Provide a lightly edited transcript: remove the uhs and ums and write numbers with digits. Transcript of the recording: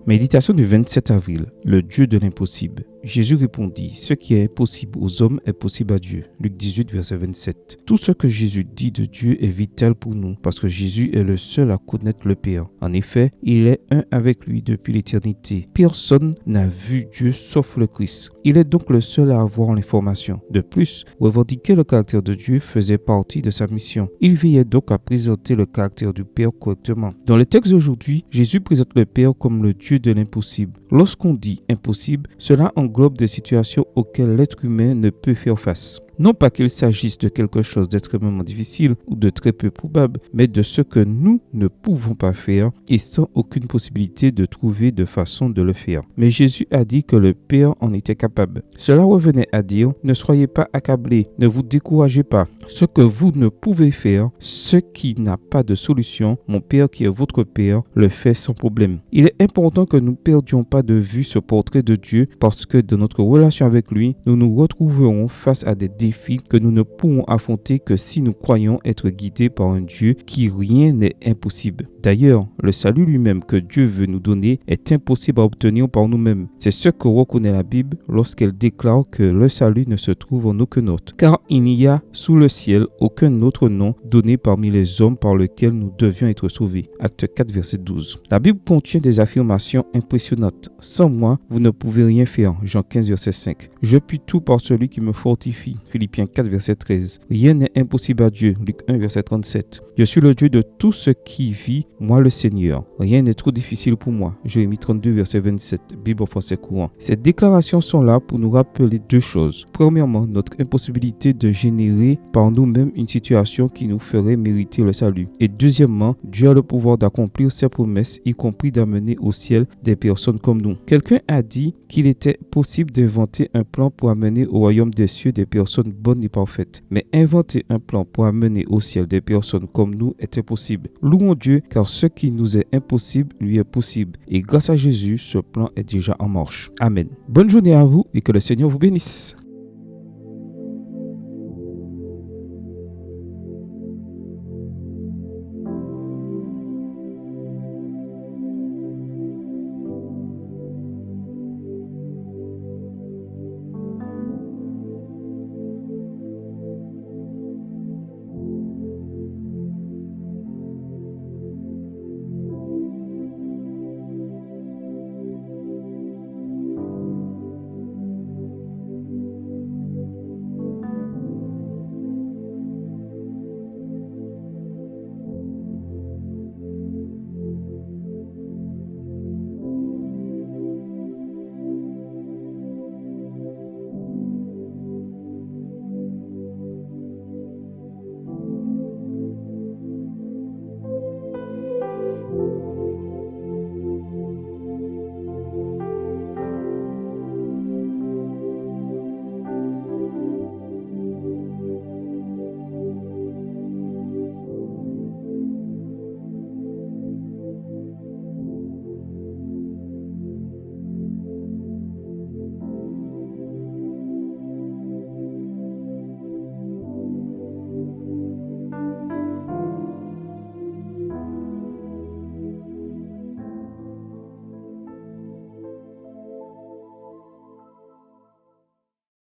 Méditation du 27 avril, le Dieu de l'impossible. Jésus répondit, ce qui est impossible aux hommes est possible à Dieu. Luc 18, verset 27. Tout ce que Jésus dit de Dieu est vital pour nous parce que Jésus est le seul à connaître le Père. En effet, il est un avec lui depuis l'éternité. Personne n'a vu Dieu sauf le Christ. Il est donc le seul à avoir l'information. De plus, revendiquer le caractère de Dieu faisait partie de sa mission. Il veillait donc à présenter le caractère du Père correctement. Dans le texte d'aujourd'hui, Jésus présente le Père comme le Dieu de l'impossible. Lorsqu'on dit impossible, cela englobe des situations auxquelles l'être humain ne peut faire face. Non pas qu'il s'agisse de quelque chose d'extrêmement difficile ou de très peu probable, mais de ce que nous ne pouvons pas faire et sans aucune possibilité de trouver de façon de le faire. Mais Jésus a dit que le Père en était capable. Cela revenait à dire, ne soyez pas accablés, ne vous découragez pas. Ce que vous ne pouvez faire, ce qui n'a pas de solution, mon Père qui est votre Père le fait sans problème. Il est important que nous ne perdions pas de vue ce portrait de Dieu parce que dans notre relation avec lui, nous nous retrouverons face à des défis que nous ne pourrons affronter que si nous croyons être guidés par un Dieu qui rien n'est impossible. D'ailleurs, le salut lui-même que Dieu veut nous donner est impossible à obtenir par nous-mêmes. C'est ce que reconnaît la Bible lorsqu'elle déclare que le salut ne se trouve en aucun autre. Car il n'y a sous le ciel aucun autre nom donné parmi les hommes par lequel nous devions être sauvés. Acte 4, verset 12. La Bible contient des affirmations impressionnantes. Sans moi, vous ne pouvez rien faire. Jean 15, verset 5. Je puis tout par celui qui me fortifie. Philippiens 4, verset 13. Rien n'est impossible à Dieu. Luc 1, verset 37. Je suis le Dieu de tout ce qui vit, moi le Seigneur. Rien n'est trop difficile pour moi. Jérémie 32, verset 27. Bible en français courant. Ces déclarations sont là pour nous rappeler deux choses. Premièrement, notre impossibilité de générer par nous-mêmes une situation qui nous ferait mériter le salut. Et deuxièmement, Dieu a le pouvoir d'accomplir ses promesses, y compris d'amener au ciel des personnes comme nous. Quelqu'un a dit qu'il était possible d'inventer un plan pour amener au royaume des cieux des personnes bonnes et parfaites. Mais inventer un plan pour amener au ciel des personnes comme nous est impossible. Louons Dieu car ce qui nous est impossible lui est possible. Et grâce à Jésus, ce plan est déjà en marche. Amen. Bonne journée à vous et que le Seigneur vous bénisse.